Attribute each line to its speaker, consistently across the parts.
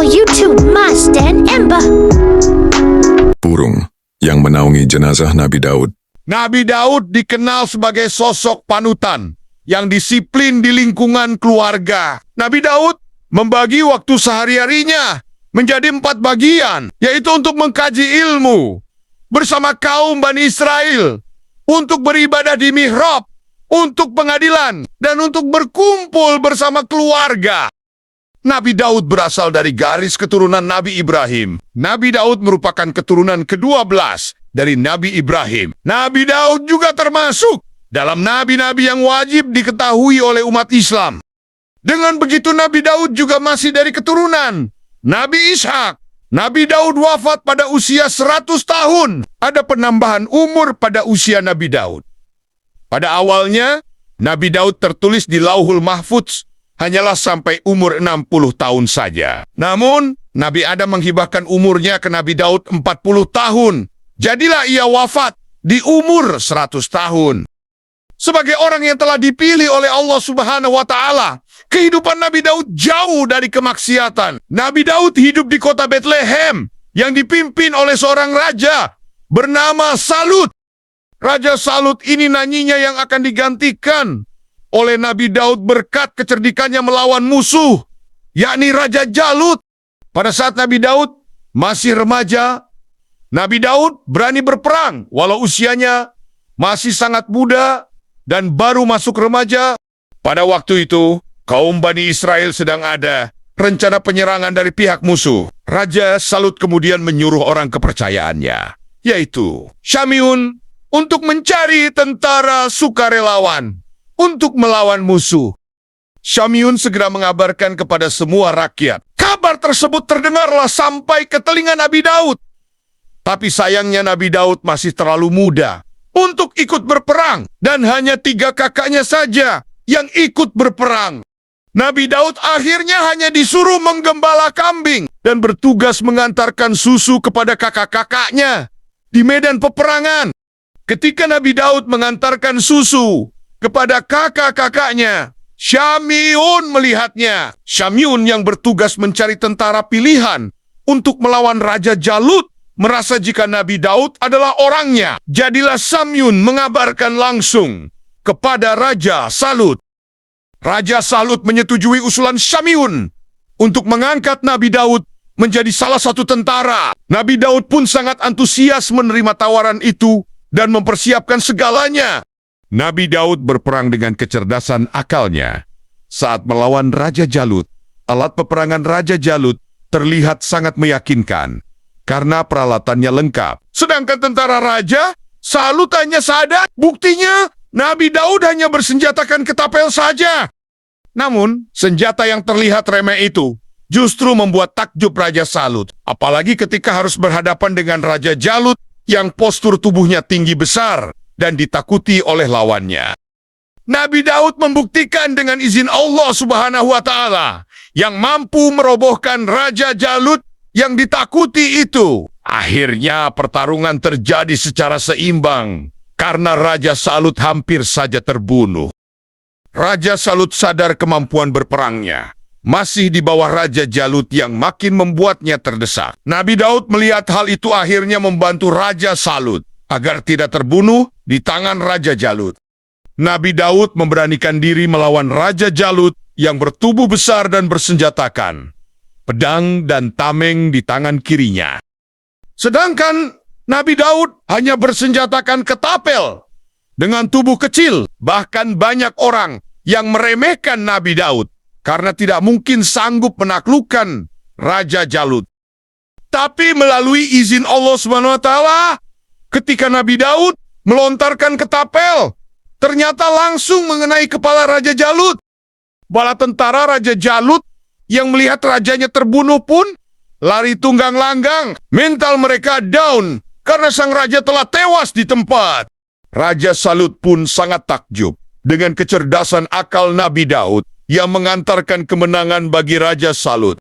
Speaker 1: channel YouTube Mas dan Ember.
Speaker 2: Burung yang menaungi jenazah Nabi Daud.
Speaker 3: Nabi Daud dikenal sebagai sosok panutan yang disiplin di lingkungan keluarga. Nabi Daud membagi waktu sehari-harinya menjadi 4 bagian, yaitu untuk mengkaji ilmu bersama kaum Bani Israel, untuk beribadah di mihrab, untuk pengadilan, dan untuk berkumpul bersama keluarga. Nabi Daud berasal dari garis keturunan Nabi Ibrahim. Nabi Daud merupakan keturunan ke-12 dari Nabi Ibrahim. Nabi Daud juga termasuk dalam nabi-nabi yang wajib diketahui oleh umat Islam. Dengan begitu Nabi Daud juga masih dari keturunan Nabi Ishak. Nabi Daud wafat pada usia 100 tahun. Ada penambahan umur pada usia Nabi Daud. Pada awalnya, Nabi Daud tertulis di Lauhul Mahfudz hanyalah sampai umur 60 tahun saja. Namun, Nabi Adam menghibahkan umurnya ke Nabi Daud 40 tahun. Jadilah ia wafat di umur 100 tahun. Sebagai orang yang telah dipilih oleh Allah Subhanahu wa Ta'ala, kehidupan Nabi Daud jauh dari kemaksiatan. Nabi Daud hidup di kota Bethlehem yang dipimpin oleh seorang raja bernama Salut. Raja Salut ini nanyinya yang akan digantikan oleh Nabi Daud berkat kecerdikannya melawan musuh, yakni Raja Jalut. Pada saat Nabi Daud masih remaja, Nabi Daud berani berperang walau usianya masih sangat muda dan baru masuk remaja. Pada waktu itu, kaum Bani Israel sedang ada rencana penyerangan dari pihak musuh. Raja Salut kemudian menyuruh orang kepercayaannya, yaitu Syamyun, untuk mencari tentara sukarelawan untuk melawan musuh. Syamyun segera mengabarkan kepada semua rakyat. Kabar tersebut terdengarlah sampai ke telinga Nabi Daud. Tapi sayangnya Nabi Daud masih terlalu muda untuk ikut berperang, dan hanya 3 kakaknya saja yang ikut berperang. Nabi Daud akhirnya hanya disuruh menggembala kambing dan bertugas mengantarkan susu kepada kakak-kakaknya di medan peperangan. Ketika Nabi Daud mengantarkan susu kepada kakak-kakaknya, Syamyun melihatnya. Syamyun yang bertugas mencari tentara pilihan untuk melawan Raja Jalut merasa jika Nabi Daud adalah orangnya. Jadilah Syamyun mengabarkan langsung kepada Raja Salut. Raja Salut menyetujui usulan Syamyun untuk mengangkat Nabi Daud menjadi salah satu tentara. Nabi Daud pun sangat antusias menerima tawaran itu dan mempersiapkan segalanya. Nabi Daud berperang dengan kecerdasan akalnya. Saat melawan Raja Jalut, alat peperangan Raja Jalut terlihat sangat meyakinkan karena peralatannya lengkap. Sedangkan tentara Raja Salut hanya sadar. Buktinya, Nabi Daud hanya bersenjatakan ketapel saja. Namun, senjata yang terlihat remeh itu justru membuat takjub Raja Salut. Apalagi ketika harus berhadapan dengan Raja Jalut yang postur tubuhnya tinggi besar dan ditakuti oleh lawannya. Nabi Daud membuktikan dengan izin Allah Subhanahu wa Ta'ala yang mampu merobohkan Raja Jalut yang ditakuti itu. Akhirnya pertarungan terjadi secara seimbang karena Raja Salut hampir saja terbunuh. Raja Salut sadar kemampuan berperangnya masih di bawah Raja Jalut yang makin membuatnya terdesak. Nabi Daud melihat hal itu akhirnya membantu Raja Salut agar tidak terbunuh di tangan Raja Jalut. Nabi Daud memberanikan diri melawan Raja Jalut yang bertubuh besar dan bersenjatakan pedang dan tameng di tangan kirinya. Sedangkan Nabi Daud hanya bersenjatakan ketapel dengan tubuh kecil. Bahkan banyak orang yang meremehkan Nabi Daud karena tidak mungkin sanggup menaklukkan Raja Jalut. Tapi melalui izin Allah SWT, ketika Nabi Daud melontarkan ketapel, ternyata langsung mengenai kepala Raja Jalut. Bala tentara Raja Jalut yang melihat rajanya terbunuh pun lari tunggang langgang. Mental mereka down karena sang raja telah tewas di tempat. Raja Salut pun sangat takjub dengan kecerdasan akal Nabi Daud yang mengantarkan kemenangan bagi Raja Salut.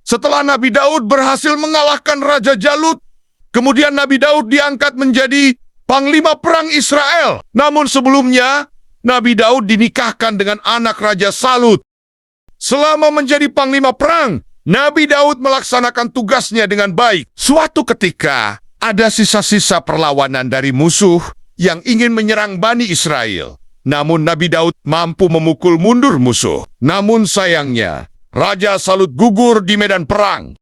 Speaker 3: Setelah Nabi Daud berhasil mengalahkan Raja Jalut, kemudian Nabi Daud diangkat menjadi panglima perang Israel. Namun sebelumnya, Nabi Daud dinikahkan dengan anak Raja Salut. Selama menjadi panglima perang, Nabi Daud melaksanakan tugasnya dengan baik. Suatu ketika, ada sisa-sisa perlawanan dari musuh yang ingin menyerang Bani Israel. Namun Nabi Daud mampu memukul mundur musuh. Namun sayangnya, Raja Salut gugur di medan perang.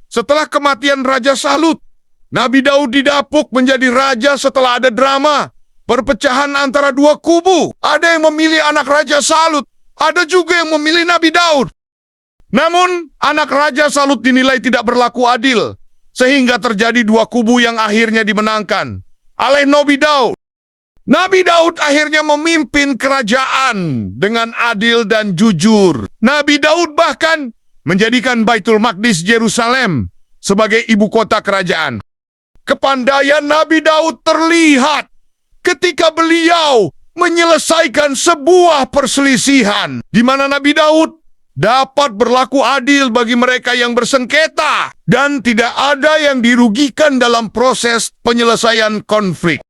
Speaker 3: Setelah kematian Raja Salut, Nabi Daud didapuk menjadi raja setelah ada drama. Perpecahan antara dua kubu. Ada yang memilih anak Raja Salut, ada juga yang memilih Nabi Daud. Namun, anak Raja Salut dinilai tidak berlaku adil, sehingga terjadi dua kubu yang akhirnya dimenangkan oleh Nabi Daud. Nabi Daud akhirnya memimpin kerajaan dengan adil dan jujur. Nabi Daud bahkan menjadikan Baitul Maqdis Yerusalem sebagai ibu kota kerajaan. Kepandaian Nabi Daud terlihat ketika beliau menyelesaikan sebuah perselisihan di mana Nabi Daud dapat berlaku adil bagi mereka yang bersengketa dan tidak ada yang dirugikan dalam proses penyelesaian konflik.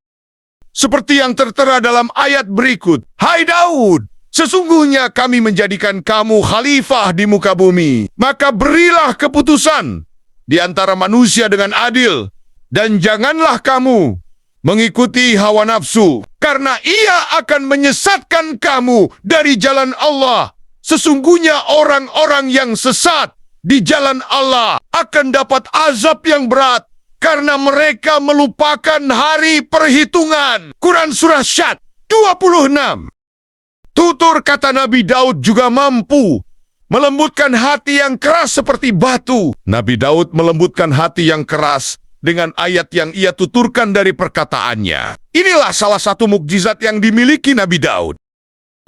Speaker 3: Seperti yang tertera dalam ayat berikut, "Hai Daud, sesungguhnya kami menjadikan kamu khalifah di muka bumi. Maka berilah keputusan di antara manusia dengan adil, dan janganlah kamu mengikuti hawa nafsu, karena ia akan menyesatkan kamu dari jalan Allah. Sesungguhnya orang-orang yang sesat di jalan Allah akan dapat azab yang berat, karena mereka melupakan hari perhitungan." Quran Surah Syad 26. Tutur kata Nabi Daud juga mampu melembutkan hati yang keras seperti batu. Nabi Daud melembutkan hati yang keras dengan ayat yang ia tuturkan dari perkataannya. Inilah salah satu mukjizat yang dimiliki Nabi Daud.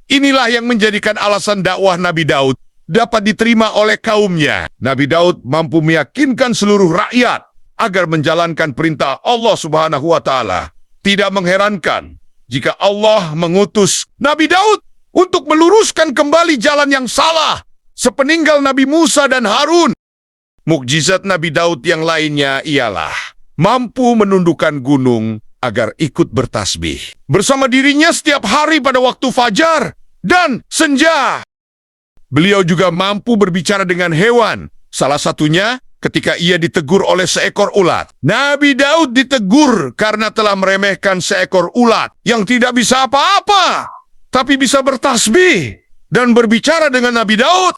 Speaker 3: Inilah yang menjadikan alasan dakwah Nabi Daud dapat diterima oleh kaumnya. Nabi Daud mampu meyakinkan seluruh rakyat agar menjalankan perintah Allah Subhanahu wa Ta'ala. Tidak mengherankan jika Allah mengutus Nabi Daud untuk meluruskan kembali jalan yang salah sepeninggal Nabi Musa dan Harun. Mukjizat Nabi Daud yang lainnya ialah mampu menundukkan gunung agar ikut bertasbih bersama dirinya setiap hari pada waktu fajar dan senja. Beliau juga mampu berbicara dengan hewan, salah satunya ketika ia ditegur oleh seekor ulat. Nabi Daud ditegur karena telah meremehkan seekor ulat yang tidak bisa apa-apa, tapi bisa bertasbih dan berbicara dengan Nabi Daud.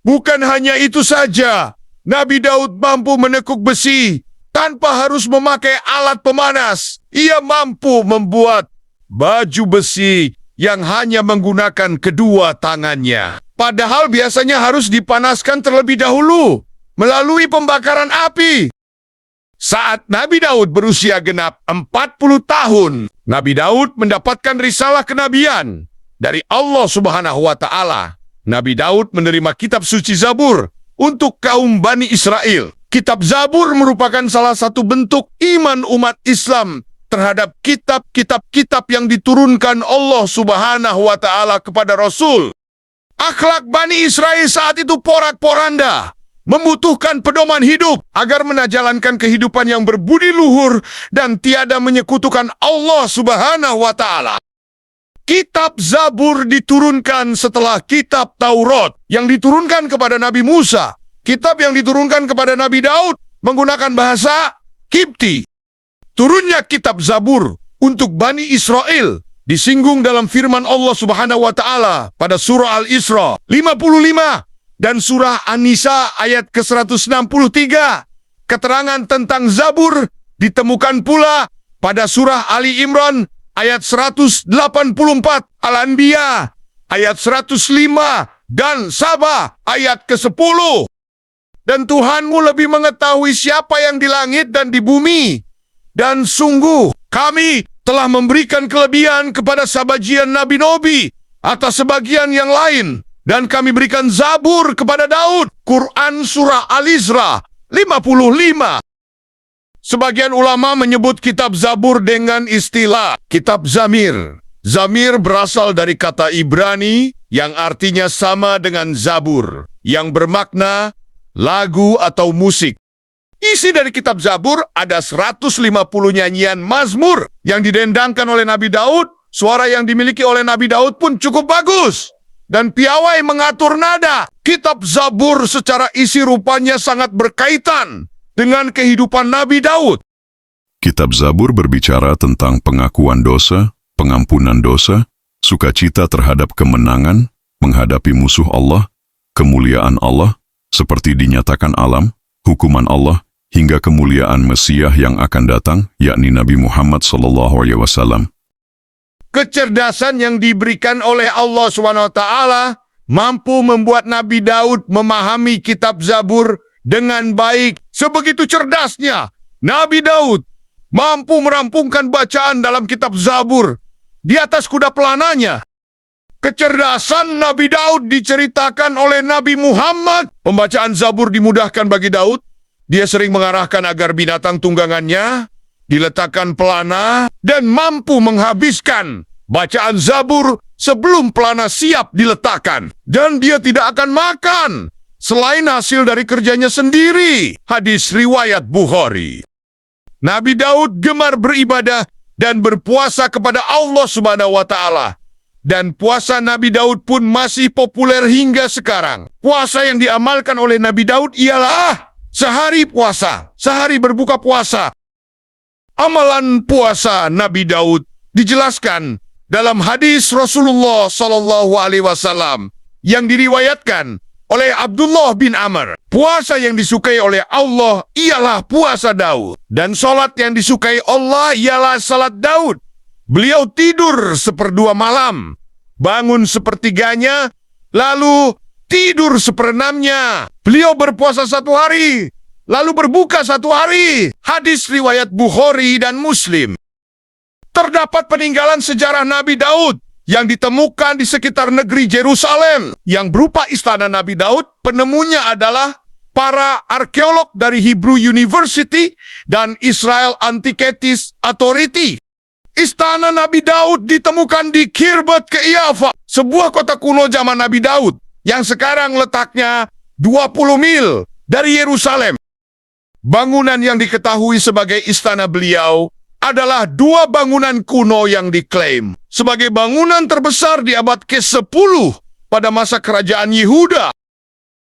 Speaker 3: Bukan hanya itu saja, Nabi Daud mampu menekuk besi tanpa harus memakai alat pemanas. Ia mampu membuat baju besi yang hanya menggunakan kedua tangannya. Padahal biasanya harus dipanaskan terlebih dahulu melalui pembakaran api. Saat Nabi Daud berusia genap 40 tahun, Nabi Daud mendapatkan risalah kenabian dari Allah Subhanahu wa Ta'ala. Nabi Daud menerima kitab suci Zabur untuk kaum Bani Israel. Kitab Zabur merupakan salah satu bentuk iman umat Islam terhadap kitab-kitab yang diturunkan Allah Subhanahu wa Ta'ala kepada Rasul. Akhlak Bani Israel saat itu porak-poranda, membutuhkan pedoman hidup agar menjalankan kehidupan yang berbudi luhur dan tiada menyekutukan Allah Subhanahu wa Ta'ala. Kitab Zabur diturunkan setelah kitab Taurat yang diturunkan kepada Nabi Musa. Kitab yang diturunkan kepada Nabi Daud menggunakan bahasa Kipti. Turunnya kitab Zabur untuk Bani Israel disinggung dalam firman Allah Subhanahu wa Ta'ala pada surah Al-Isra 55 dan surah An-Nisa ayat ke-163. Keterangan tentang Zabur ditemukan pula pada surah Ali Imran ayat 184, Al-Anbiya ayat 105, dan Saba ayat ke-10. Dan Tuhanmu lebih mengetahui siapa yang di langit dan di bumi. Dan sungguh kami telah memberikan kelebihan kepada sebagian nabi-nabi atas sebagian yang lain. Dan kami berikan Zabur kepada Daud. Quran Surah Al-Isra 55. Sebagian ulama menyebut kitab Zabur dengan istilah kitab Zamir. Zamir berasal dari kata Ibrani yang artinya sama dengan Zabur, yang bermakna lagu atau musik. Isi dari kitab Zabur ada 150 nyanyian mazmur yang didendangkan oleh Nabi Daud. Suara yang dimiliki oleh Nabi Daud pun cukup bagus dan piawai mengatur nada. Kitab Zabur secara isi rupanya sangat berkaitan dengan kehidupan Nabi Daud.
Speaker 4: Kitab Zabur berbicara tentang pengakuan dosa, pengampunan dosa, sukacita terhadap kemenangan, menghadapi musuh Allah, kemuliaan Allah, seperti dinyatakan alam, hukuman Allah, hingga kemuliaan Mesiah yang akan datang, yakni Nabi Muhammad SAW.
Speaker 3: Kecerdasan yang diberikan oleh Allah SWT mampu membuat Nabi Daud memahami kitab Zabur dengan baik. Sebegitu cerdasnya, Nabi Daud mampu merampungkan bacaan dalam kitab Zabur di atas kuda pelananya. Kecerdasan Nabi Daud diceritakan oleh Nabi Muhammad. Pembacaan Zabur dimudahkan bagi Daud. Dia sering mengarahkan agar binatang tunggangannya diletakkan pelana dan mampu menghabiskan bacaan Zabur sebelum pelana siap diletakkan. Dan dia tidak akan makan selain hasil dari kerjanya sendiri. Hadis riwayat Bukhari. Nabi Daud gemar beribadah dan berpuasa kepada Allah Subhanahu wa Ta'ala. Dan puasa Nabi Daud pun masih populer hingga sekarang. Puasa yang diamalkan oleh Nabi Daud ialah sehari puasa, sehari berbuka puasa. Amalan puasa Nabi Daud dijelaskan dalam hadis Rasulullah SAW yang diriwayatkan oleh Abdullah bin Amr. Puasa yang disukai oleh Allah ialah puasa Daud. Dan salat yang disukai Allah ialah salat Daud. Beliau tidur 1/2 malam, bangun 1/3-nya, lalu tidur 1/6-nya. Beliau berpuasa 1 hari, lalu berbuka 1 hari. Hadis riwayat Bukhari dan Muslim. Terdapat peninggalan sejarah Nabi Daud yang ditemukan di sekitar negeri Yerusalem yang berupa istana Nabi Daud. Penemunya adalah para arkeolog dari Hebrew University dan Israel Antiquities Authority. Istana Nabi Daud ditemukan di Khirbet Qeiyafa, sebuah kota kuno zaman Nabi Daud yang sekarang letaknya 20 mil dari Yerusalem. Bangunan yang diketahui sebagai istana beliau adalah 2 bangunan kuno yang diklaim sebagai bangunan terbesar di abad ke-10 pada masa kerajaan Yehuda.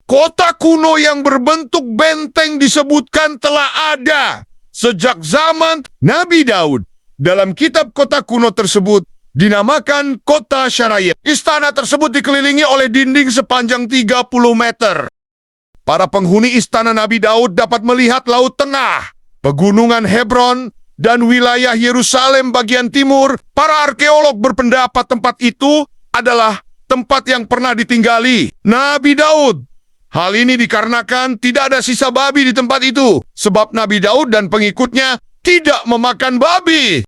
Speaker 3: Kota kuno yang berbentuk benteng disebutkan telah ada sejak zaman Nabi Daud. Dalam kitab kota kuno tersebut dinamakan Kota Syarayim. Istana tersebut dikelilingi oleh dinding sepanjang 30 meter. Para penghuni istana Nabi Daud dapat melihat Laut Tengah, Pegunungan Hebron, dan wilayah Yerusalem bagian timur. Para arkeolog berpendapat tempat itu adalah tempat yang pernah ditinggali Nabi Daud. Hal ini dikarenakan tidak ada sisa babi di tempat itu, sebab Nabi Daud dan pengikutnya tidak memakan babi.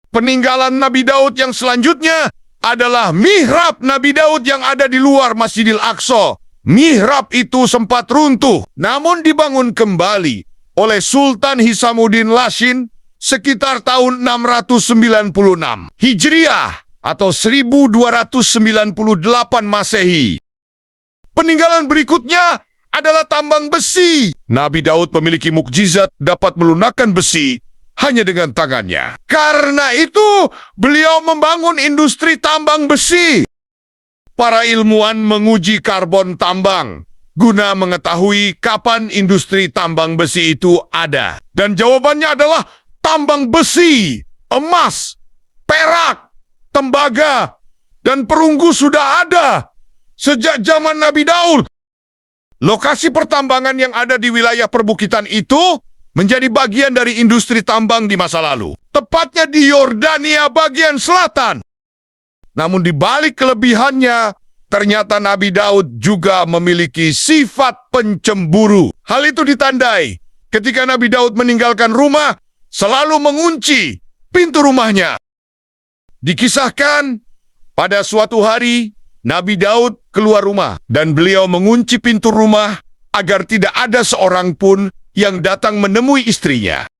Speaker 3: Peninggalan Nabi Daud yang selanjutnya adalah mihrab Nabi Daud yang ada di luar Masjidil Aqsa. Mihrab itu sempat runtuh, namun dibangun kembali oleh Sultan Hisamuddin Lashin sekitar tahun 696 Hijriah atau 1298 Masehi. Peninggalan berikutnya adalah tambang besi. Nabi Daud memiliki mukjizat dapat melunakkan besi hanya dengan tangannya. Karena itu, beliau membangun industri tambang besi. Para ilmuwan menguji karbon tambang guna mengetahui kapan industri tambang besi itu ada. Dan jawabannya adalah tambang besi, emas, perak, tembaga, dan perunggu sudah ada sejak zaman Nabi Daud. Lokasi pertambangan yang ada di wilayah perbukitan itu menjadi bagian dari industri tambang di masa lalu, tepatnya di Yordania bagian selatan. Namun di balik kelebihannya, ternyata Nabi Daud juga memiliki sifat pencemburu. Hal itu ditandai ketika Nabi Daud meninggalkan rumah, selalu mengunci pintu rumahnya. Dikisahkan, pada suatu hari, Nabi Daud keluar rumah dan beliau mengunci pintu rumah agar tidak ada seorang pun yang datang menemui istrinya.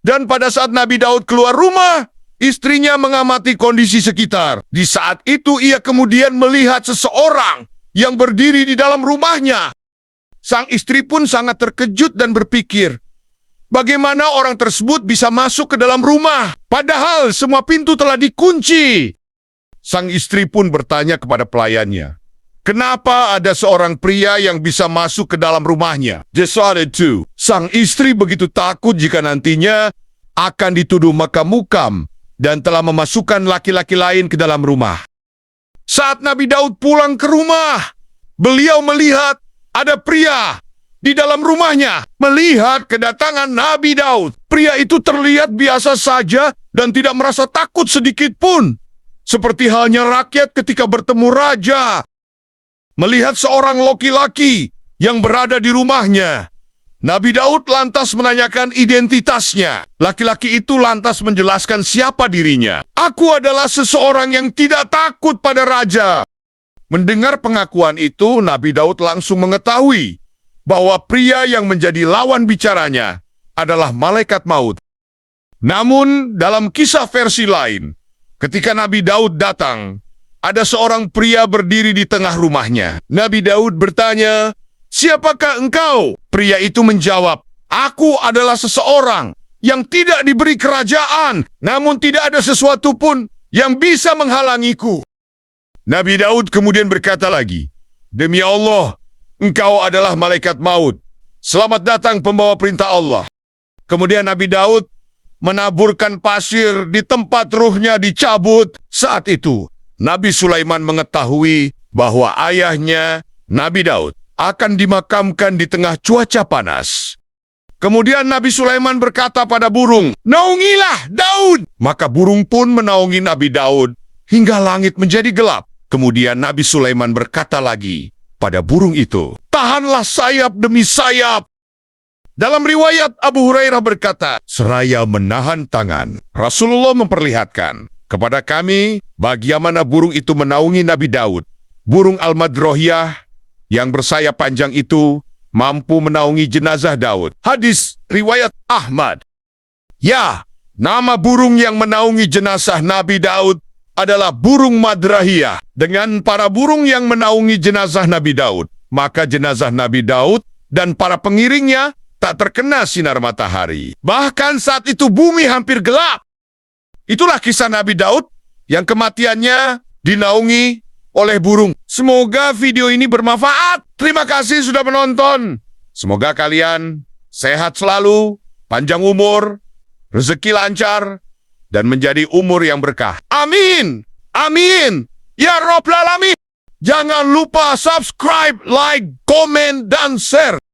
Speaker 3: Dan pada saat Nabi Daud keluar rumah, istrinya mengamati kondisi sekitar. Di saat itu ia kemudian melihat seseorang yang berdiri di dalam rumahnya. Sang istri pun sangat terkejut dan berpikir, bagaimana orang tersebut bisa masuk ke dalam rumah, padahal semua pintu telah dikunci. Sang istri pun bertanya kepada pelayannya, Kenapa ada seorang pria yang bisa masuk ke dalam rumahnya? Decided to. Sang istri begitu takut jika nantinya akan dituduh makam-mukam dan telah memasukkan laki-laki lain ke dalam rumah. Saat Nabi Daud pulang ke rumah, beliau melihat ada pria di dalam rumahnya. Melihat kedatangan Nabi Daud, pria itu terlihat biasa saja dan tidak merasa takut sedikit pun. Seperti halnya rakyat ketika bertemu raja. Melihat seorang laki-laki yang berada di rumahnya, Nabi Daud lantas menanyakan identitasnya. Laki-laki itu lantas menjelaskan siapa dirinya. Aku adalah seseorang yang tidak takut pada raja. Mendengar pengakuan itu, Nabi Daud langsung mengetahui bahwa pria yang menjadi lawan bicaranya adalah malaikat maut. Namun, dalam kisah versi lain, ketika Nabi Daud datang, ada seorang pria berdiri di tengah rumahnya. Nabi Daud bertanya, "Siapakah engkau?" Pria itu menjawab, "Aku adalah seseorang yang tidak diberi kerajaan, namun tidak ada sesuatu pun yang bisa menghalangiku." Nabi Daud kemudian berkata lagi, "Demi Allah, engkau adalah malaikat maut. Selamat datang pembawa perintah Allah." Kemudian Nabi Daud menaburkan pasir di tempat ruhnya dicabut. Saat itu, Nabi Sulaiman mengetahui bahwa ayahnya, Nabi Daud, akan dimakamkan di tengah cuaca panas. Kemudian Nabi Sulaiman berkata pada burung, "Naungilah Daud!" Maka burung pun menaungi Nabi Daud hingga langit menjadi gelap. Kemudian Nabi Sulaiman berkata lagi pada burung itu, "Tahanlah sayap demi sayap." Dalam riwayat Abu Hurairah berkata, seraya menahan tangan, Rasulullah memperlihatkan kepada kami bagaimana burung itu menaungi Nabi Daud. Burung Al-Madrohiyah yang bersayap panjang itu mampu menaungi jenazah Daud. Hadis riwayat Ahmad. Ya, nama burung yang menaungi jenazah Nabi Daud adalah burung Madrahiyah. Dengan para burung yang menaungi jenazah Nabi Daud, maka jenazah Nabi Daud dan para pengiringnya tak terkena sinar matahari. Bahkan saat itu bumi hampir gelap. Itulah kisah Nabi Daud yang kematiannya dinaungi oleh burung. Semoga video ini bermanfaat. Terima kasih sudah menonton. Semoga kalian sehat selalu, panjang umur, rezeki lancar, dan menjadi umur yang berkah. Amin. Amin. Ya Rabbal Alamin. Jangan lupa subscribe, like, komen, dan share.